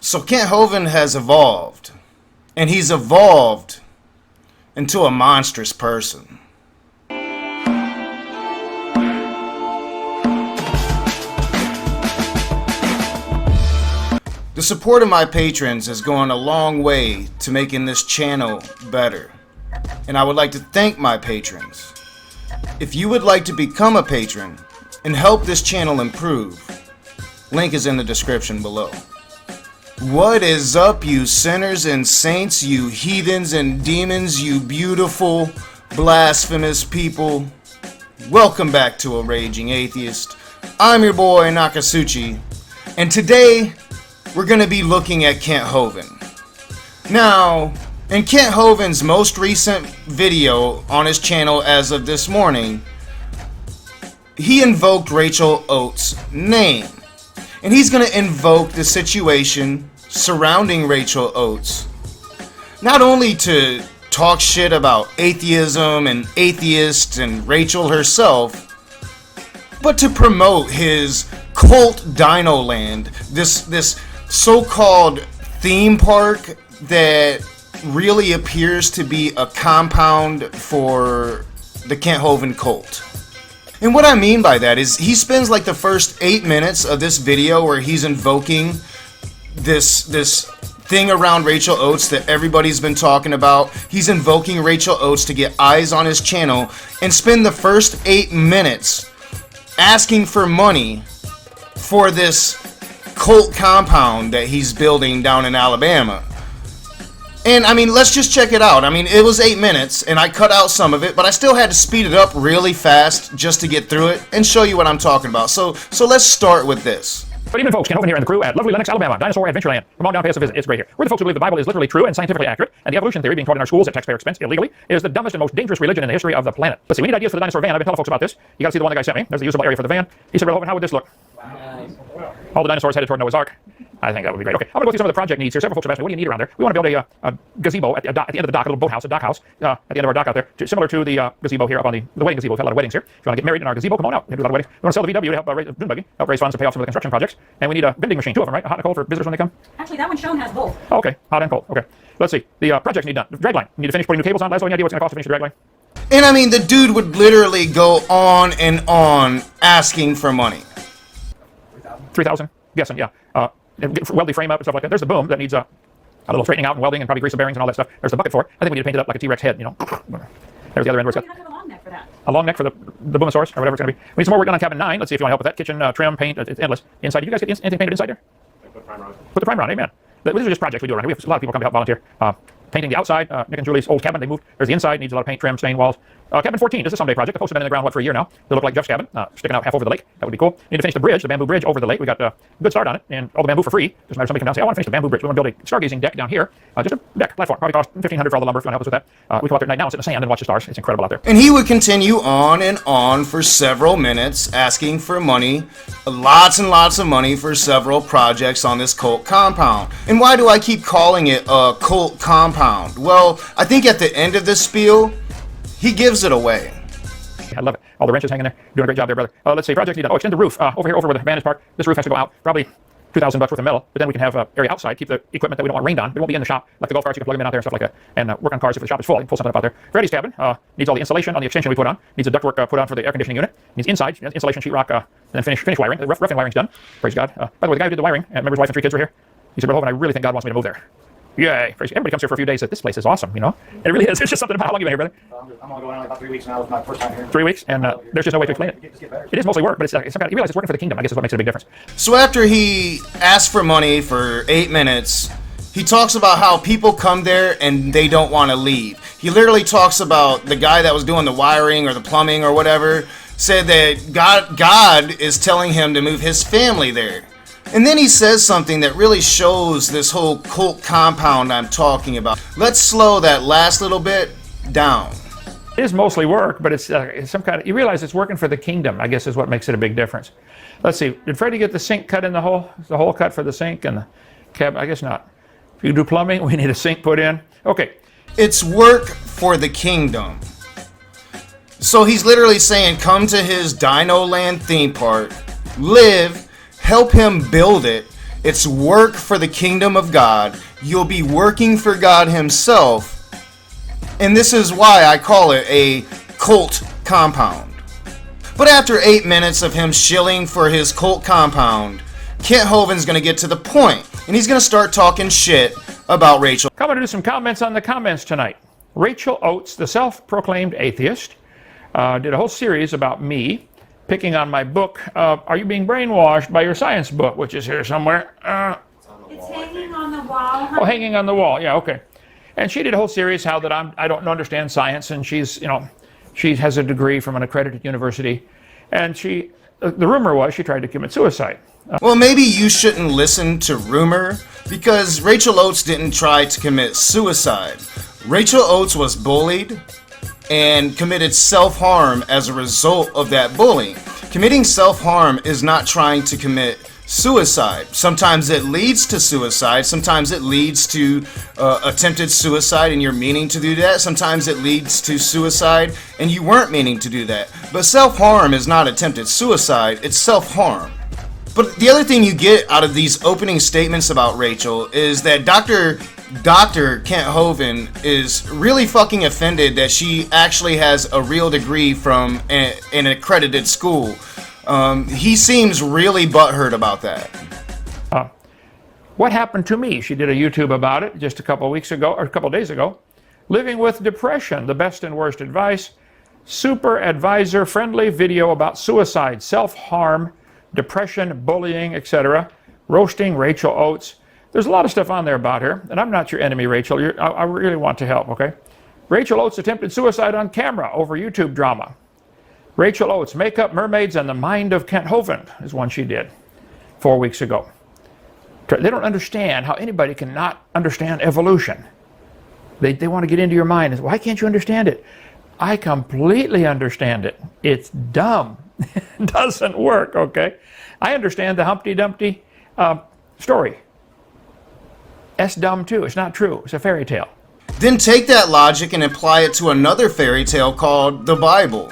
So Kent Hovind has evolved, and he's evolved into a monstrous person. The support of my patrons has gone a long way to making this channel better, and I would like to thank my patrons. If you would like to become a patron and help this channel improve, link is in the description below. What is up, you sinners and saints, you heathens and demons, you beautiful, blasphemous people? Welcome back to A Raging Atheist. I'm your boy Nakasuchi, and today we're going to be looking at Kent Hovind. Now, in Kent Hovind's most recent video on his channel as of this morning, he invoked Rachel Oates' name. And he's going to invoke the situation surrounding Rachel Oates, not only to talk shit about atheism and atheists and Rachel herself, but to promote his cult Dino Land, this so-called theme park that really appears to be a compound for the Kent Hovind cult. And what I mean by that is he spends like the first 8 minutes of this video where he's invoking this thing around Rachel Oates that everybody's been talking about. He's invoking Rachel Oates to get eyes on his channel and spend the first 8 minutes asking for money for this cult compound that he's building down in Alabama. And I mean, let's just check it out. I mean, it was 8 minutes and I cut out some of it, but I still had to speed it up really fast just to get through it and show you what I'm talking about. So let's start with this. Good evening, folks. Kent Hovind here and the crew at lovely Lenox, Alabama, Dinosaur Adventureland. Come on down, pay us a visit. It's great here. We're the folks who believe the Bible is literally true and scientifically accurate, and the evolution theory being taught in our schools at taxpayer expense illegally is the dumbest and most dangerous religion in the history of the planet. Let's see, we need ideas for the dinosaur van. I've been telling folks about this. You gotta see the one the guy sent me. There's the usable area for the van. He said, well, Hovind, how would this look? All the dinosaurs headed toward Noah's Ark. I think that would be great. Okay, I'm going to go through some of the project needs here. Several folks have asked me, what do you need around there? We want to build a gazebo at the end of the dock, a little boathouse, a dock house, at the end of our dock out there, similar to the gazebo here up on the wedding gazebo. We've had a lot of weddings here. If you want to get married in our gazebo, come on out. We do a lot of weddings. We want to sell the VW to help raise dune buggy, help raise funds to pay off some of the construction projects. And we need a vending machine, 2 of them, right? A hot and cold for visitors when they come? Actually, that one shown has both. Oh, okay, hot and cold. Okay. Let's see. The projects need done. The drag line. You need to finish putting new cables on. Last any idea what's going to cost to finish the drag line? And I mean, the dude would literally go on and on asking for money. 3,000? Guessing, yeah. Weld the frame up and stuff like that. There's the boom that needs a little straightening out and welding and probably grease the bearings and all that stuff. There's the bucket for it. I think we need to paint it up like a T-Rex head, you know. There's the other end where it's got You have to have a long neck for that. a long neck for the Boomosaurus or whatever it's going to be. We need some more work done on cabin 9. Let's see if you want to help with that. Kitchen, trim, paint, it's endless. Inside, you guys get anything painted inside there? Put the primer on. Put the primer on, amen. These are just projects we do around here. We have a lot of people come to help volunteer. Painting the outside, Nick and Julie's old cabin, they moved. There's the inside, needs a lot of paint, trim, stain walls. Cabin 14, this is a someday project. The posts have been in the ground, for a year now. They look like Jeff's cabin, sticking out half over the lake. That would be cool. Need to finish the bridge, the bamboo bridge over the lake. We got a good start on it, and all the bamboo for free. Just matter somebody come down and say, I want to finish the bamboo bridge. We want to build a stargazing deck down here. Just a deck, platform. Probably cost $1,500 for all the lumber if you want to help us with that. We come out there at night now and sit in the sand and watch the stars. It's incredible out there. And he would continue on and on for several minutes asking for money, lots and lots of money for several projects on this cult compound. And why do I keep calling it a cult compound? Well, I think at the end of this spiel, he gives it away. I love it. All the wrenches hanging there. Doing a great job there, brother. Let's see. Projects need done. Oh, extend the roof. Over here, over where the vantage park. This roof has to go out. Probably $2,000 worth of metal. But then we can have area outside. Keep the equipment that we don't want rained on. It won't be in the shop. Like the golf carts, you can plug them in out there and stuff like that. And work on cars if the shop is full. You can pull something up out there. Freddy's cabin needs all the insulation on the extension we put on. Needs a ductwork put on for the air conditioning unit. Needs inside insulation sheetrock. And then finish wiring. The roughing wiring's done. Praise God. By the way, the guy who did the wiring, remember his wife and 3 kids were here. He said, "Brother Hovind, I really think God wants me to move there." Yay. Everybody comes here for a few days. This place is awesome, you know? It really is. It's just something about how long you've been here, brother? I'm only going on about 3 weeks now. It's my first time here. 3 weeks, and there's just no way to explain it. It is mostly work, but it's some kind of, you realize it's working for the kingdom, I guess is what makes it a big difference. So after he asks for money for 8 minutes, he talks about how people come there and they don't want to leave. He literally talks about the guy that was doing the wiring or the plumbing or whatever, said that God is telling him to move his family there. And then he says something that really shows this whole cult compound I'm talking about. Let's slow that last little bit down. It is mostly work, but it's some kind of, you realize it's working for the kingdom, I guess is what makes it a big difference. Let's see, did Freddie get the sink cut in the hole? The hole cut for the sink and the cabin? I guess not. If you do plumbing, we need a sink put in. Okay. It's work for the kingdom. So he's literally saying, come to his Dino Land theme park, live, help him build it, It's work for the kingdom of God. You'll be working for God himself. And this is why I call it a cult compound. But after 8 minutes of him shilling for his cult compound, Kent Hovind's going to get to the point, and he's going to start talking shit about Rachel. Coming to do some comments on the comments tonight. Rachel Oates, the self-proclaimed atheist, did a whole series about me, picking on my book, Are You Being Brainwashed, by your science book, which is here somewhere. It's hanging on the wall. Oh, hanging on the wall. Yeah, okay. And she did a whole series how that I don't understand science, and she's, she has a degree from an accredited university, and the rumor was she tried to commit suicide. Well, maybe you shouldn't listen to rumor, because Rachel Oates didn't try to commit suicide. Rachel Oates was bullied and committed self-harm as a result of that bullying. Committing self-harm is not trying to commit suicide. Sometimes it leads to suicide. Sometimes it leads to attempted suicide and you're meaning to do that. Sometimes it leads to suicide and you weren't meaning to do that. But self-harm is not attempted suicide, it's self-harm. But the other thing you get out of these opening statements about Rachel is that Dr. Kent Hovind is really fucking offended that she actually has a real degree from an accredited school. He seems really butthurt about that. What happened to me? She did a YouTube about it just a couple weeks ago, or a couple days ago. Living with depression, the best and worst advice. Super advisor friendly video about suicide, self-harm, depression, bullying, etc. Roasting Rachel Oates. There's a lot of stuff on there about her, and I'm not your enemy, Rachel. I really want to help, okay? Rachel Oates attempted suicide on camera over YouTube drama. Rachel Oates, Makeup, Mermaids, and the Mind of Kent Hovind is one she did 4 weeks ago. They don't understand how anybody can not understand evolution. They want to get into your mind and say, why can't you understand it? I completely understand it. It's dumb. It doesn't work, okay? I understand the Humpty Dumpty story. That's dumb too. It's not true. It's a fairy tale. Then take that logic and apply it to another fairy tale called the Bible.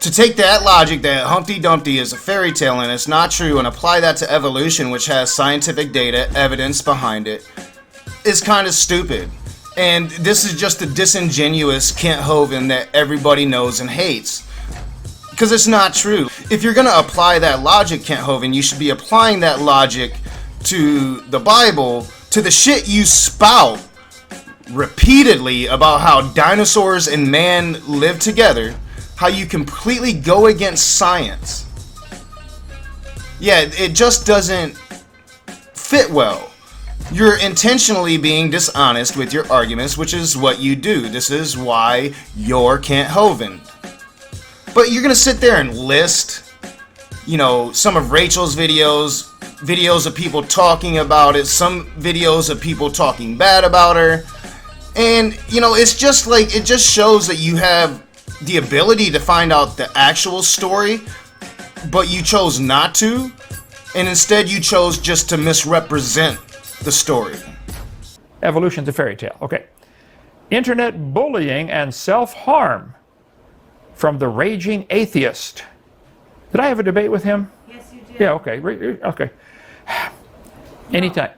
To take that logic that Humpty Dumpty is a fairy tale and it's not true and apply that to evolution, which has scientific data, evidence behind it, is kind of stupid. And this is just the disingenuous Kent Hovind that everybody knows and hates. Because it's not true. If you're going to apply that logic, Kent Hovind, you should be applying that logic to the Bible, to the shit you spout repeatedly about how dinosaurs and man live together, how you completely go against science. Yeah, it just doesn't fit well. You're intentionally being dishonest with your arguments, which is what you do. This is why you're Kent Hovind. But you're going to sit there and list, some of Rachel's videos of people talking about it, some videos of people talking bad about her. And, it's just like, it just shows that you have the ability to find out the actual story, but you chose not to, and instead you chose just to misrepresent the story. Evolution's a fairy tale. Okay. Internet bullying and self-harm from the raging atheist. Did I have a debate with him? Yes, you did. Yeah, okay. Okay. Anytime.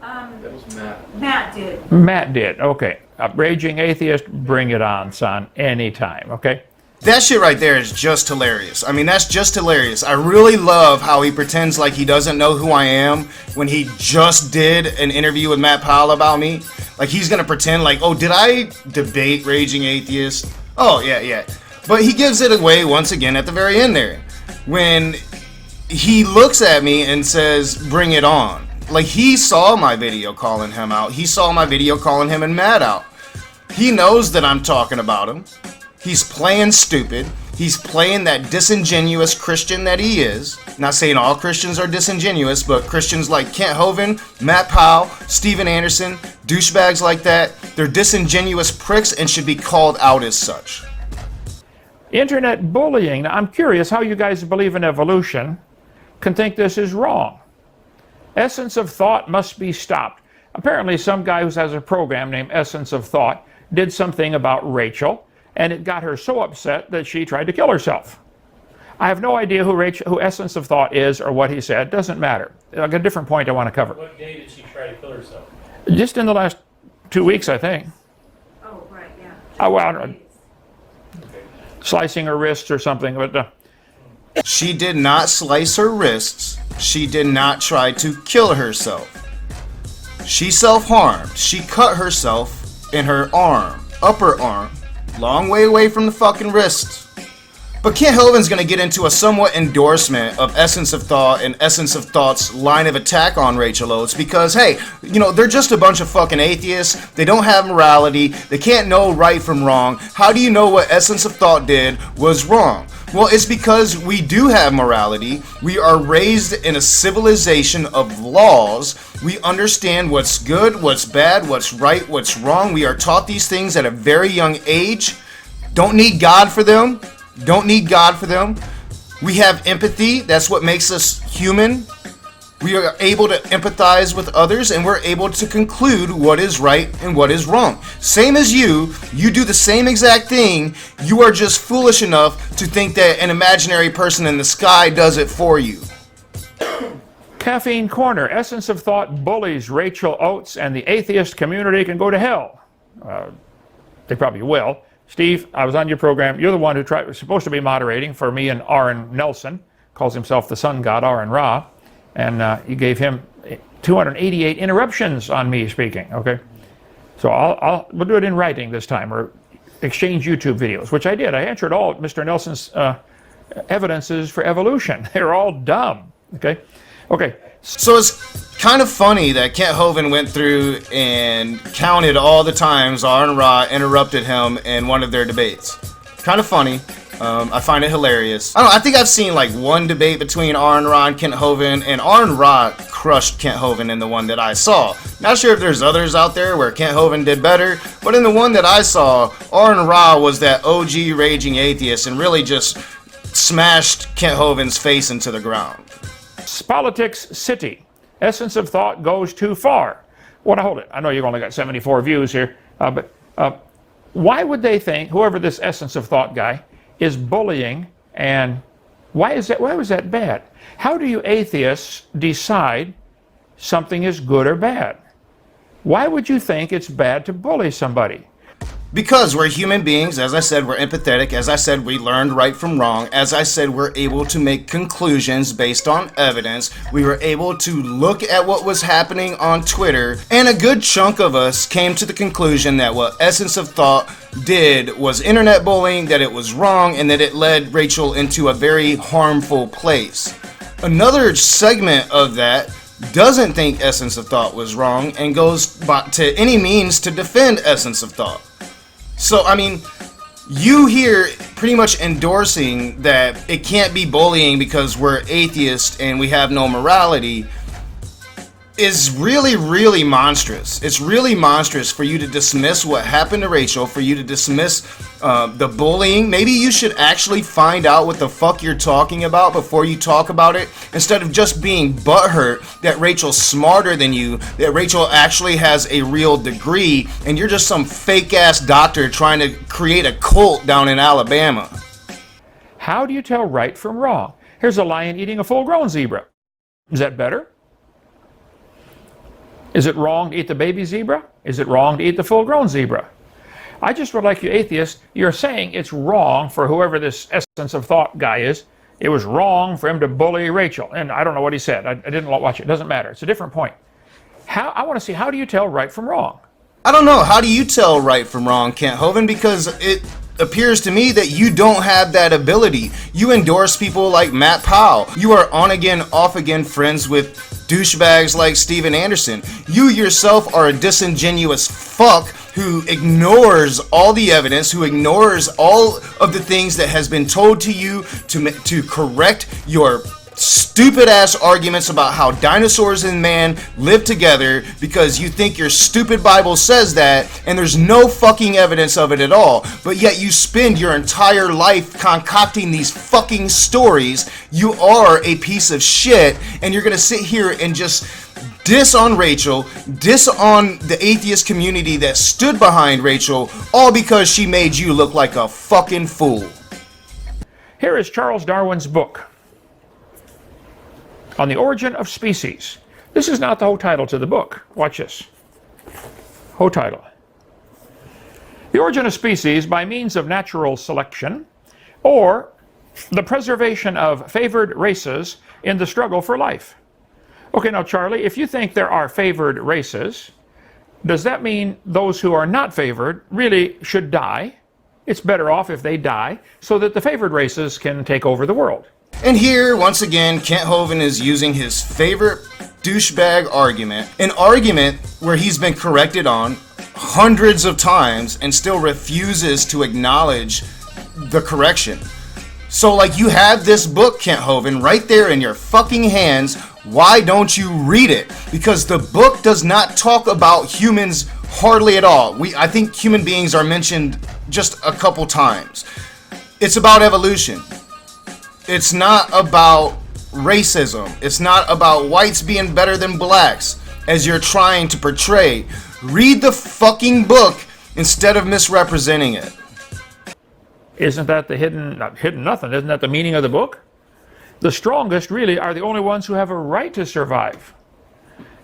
That was Matt. Matt did. Matt did. Okay. Raging atheist, bring it on, son. Anytime. Okay. That shit right there is just hilarious. I mean, that's just hilarious. I really love how he pretends like he doesn't know who I am when he just did an interview with Matt Powell about me. Like, he's gonna pretend like, oh, did I debate Raging Atheist? Oh, yeah. But he gives it away once again at the very end there. When he looks at me and says, bring it on. Like, he saw my video calling him out. He saw my video calling him and Matt out. He knows that I'm talking about him. He's playing stupid. He's playing that disingenuous Christian that he is. Not saying all Christians are disingenuous, but Christians like Kent Hovind, Matt Powell, Steven Anderson, douchebags like that, they're disingenuous pricks and should be called out as such. Internet bullying. Now, I'm curious how you guys believe in evolution can think this is wrong. Essence of Thought must be stopped. Apparently, some guy who has a program named Essence of Thought did something about Rachel, and it got her so upset that she tried to kill herself. I have no idea who Essence of Thought is or what he said. Doesn't matter. I've got a different point I want to cover. What day did she try to kill herself? Just in the last 2 weeks, I think. Oh, right, yeah. Oh, well, slicing her wrists or something, but She did not slice her wrists. She did not try to kill herself. She self-harmed. She cut herself in her arm, upper arm, long way away from the fucking wrist. But Kent Hovind's going to get into a somewhat endorsement of Essence of Thought and Essence of Thought's line of attack on Rachel Oates because, hey, you know, they're just a bunch of fucking atheists. They don't have morality. They can't know right from wrong. How do you know what Essence of Thought did was wrong? Well, it's because we do have morality. We are raised in a civilization of laws. We understand what's good, what's bad, what's right, what's wrong. We are taught these things at a very young age. Don't need God for them. Don't need God for them. We have empathy. That's what makes us human. We are able to empathize with others, and we're able to conclude what is right and what is wrong. Same as you do the same exact thing. You are just foolish enough to think that an imaginary person in the sky does it for you. Caffeine Corner, Essence of Thought bullies Rachel Oates and the atheist community can go to hell. They probably will. Steve, I was on your program. You're the one who was supposed to be moderating for me and Aaron Nelson. Calls himself the sun god, Aaron Ra. And you gave him 288 interruptions on me speaking, okay? So we'll do it in writing this time, or exchange YouTube videos, which I did. I answered all Mr. Nelson's evidences for evolution. They're all dumb, okay? Okay. So it's kind of funny that Kent Hovind went through and counted all the times Aaron Ra interrupted him in one of their debates. Kind of funny. I find it hilarious. I think I've seen like one debate between Aaron Ra and Kent Hovind, and Aaron Ra crushed Kent Hovind in the one that I saw. Not sure if there's others out there where Kent Hovind did better, but in the one that I saw, Aaron Ra was that OG raging atheist and really just smashed Kent Hovind's face into the ground. Politics City, Essence of Thought goes too far. Well, now hold it. I know you've only got 74 views here, but why would they think, whoever this Essence of Thought guy is bullying, and why was that bad? How do you atheists decide something is good or bad? Why would you think it's bad to bully somebody? Because we're human beings. As I said, we're empathetic. As I said, we learned right from wrong. As I said, we're able to make conclusions based on evidence. We were able to look at what was happening on Twitter, and a good chunk of us came to the conclusion that what Essence of Thought did was internet bullying, that it was wrong, and that it led Rachel into a very harmful place. Another segment of that doesn't think Essence of Thought was wrong and goes to any means to defend Essence of Thought. So, I mean, you here pretty much endorsing that it can't be bullying because we're atheists and we have no morality is really, really monstrous. It's really monstrous for you to dismiss what happened to Rachel, for you to dismiss the bullying. Maybe you should actually find out what the fuck you're talking about before you talk about it, instead of just being butthurt that Rachel's smarter than you, that Rachel actually has a real degree, and you're just some fake-ass doctor trying to create a cult down in Alabama. How do you tell right from wrong? Here's a lion eating a full-grown zebra. Is that better? Is it wrong to eat the baby zebra? Is it wrong to eat the full-grown zebra? I just would like you atheists, you're saying it's wrong for whoever this Essence of Thought guy is. It was wrong for him to bully Rachel. And I don't know what he said. I didn't watch it. It doesn't matter. It's a different point. I want to see, how do you tell right from wrong? I don't know. How do you tell right from wrong, Kent Hovind? Because it appears to me that you don't have that ability. You endorse people like Matt Powell. You are on again, off again friends with douchebags like Steven Anderson. You yourself are a disingenuous fuck who ignores all the evidence, who ignores all of the things that has been told to you to correct your stupid ass arguments about how dinosaurs and man live together, because you think your stupid Bible says that and there's no fucking evidence of it at all. But yet you spend your entire life concocting these fucking stories. You are a piece of shit, and you're gonna sit here and just diss on Rachel, diss on the atheist community that stood behind Rachel, all because she made you look like a fucking fool. Here is Charles Darwin's book on the origin of species. This is not the whole title to the book. Watch this. Whole title. The origin of species by means of natural selection, or the preservation of favored races in the struggle for life. Okay, now Charlie, if you think there are favored races, does that mean those who are not favored really should die? It's better off if they die so that the favored races can take over the world. And here, once again, Kent Hovind is using his favorite douchebag argument, an argument where he's been corrected on hundreds of times and still refuses to acknowledge the correction. So, like, you have this book, Kent Hovind, right there in your fucking hands. Why don't you read it? Because the book does not talk about humans hardly at all. I think human beings are mentioned just a couple times. It's about evolution. It's not about racism. It's not about whites being better than blacks, as you're trying to portray. Read the fucking book instead of misrepresenting it. Isn't that the hidden nothing? Isn't that the meaning of the book? The strongest really are the only ones who have a right to survive.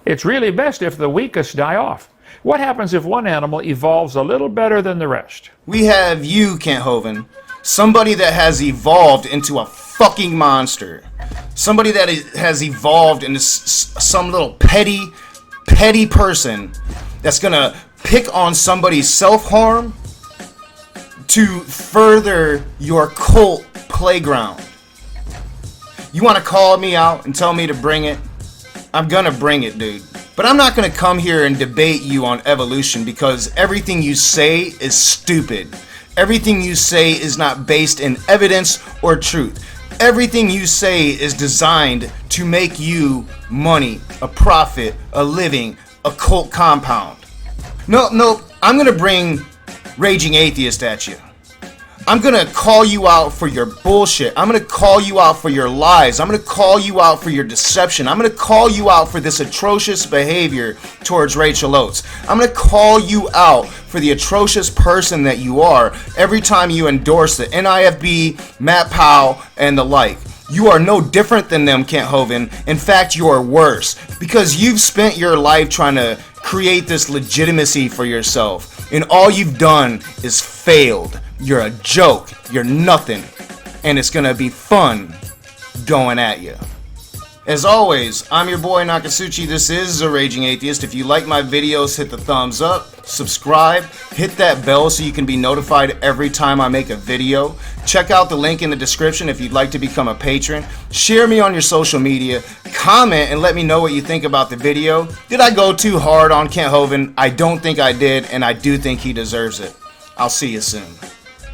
It's really best if the weakest die off. What happens if one animal evolves a little better than the rest? We have you, Kent Hovind, somebody that has evolved into a fucking monster. Somebody that has evolved into some little petty person that's gonna pick on somebody's self-harm to further your cult playground. You want to call me out and tell me to bring it? I'm gonna bring it, dude. But I'm not gonna come here and debate you on evolution, because everything you say is stupid. Everything you say is not based in evidence or truth. Everything you say is designed to make you money, a profit, a living, a cult compound. No, I'm gonna bring Raging Atheist at you. I'm gonna call you out for your bullshit. I'm gonna call you out for your lies. I'm gonna call you out for your deception. I'm gonna call you out for this atrocious behavior towards Rachel Oates. I'm gonna call you out for the atrocious person that you are every time you endorse the NIFB, Matt Powell, and the like. You are no different than them, Kent Hovind. In fact, you are worse, because you've spent your life trying to create this legitimacy for yourself, and all you've done is failed. You're a joke. You're nothing. And it's gonna be fun going at you. As always, I'm your boy Nakasuchi. This is The Raging Atheist. If you like my videos, hit the thumbs up, subscribe, hit that bell so you can be notified every time I make a video. Check out the link in the description if you'd like to become a patron. Share me on your social media. Comment and let me know what you think about the video. Did I go too hard on Kent Hovind? I don't think I did, and I do think he deserves it. I'll see you soon.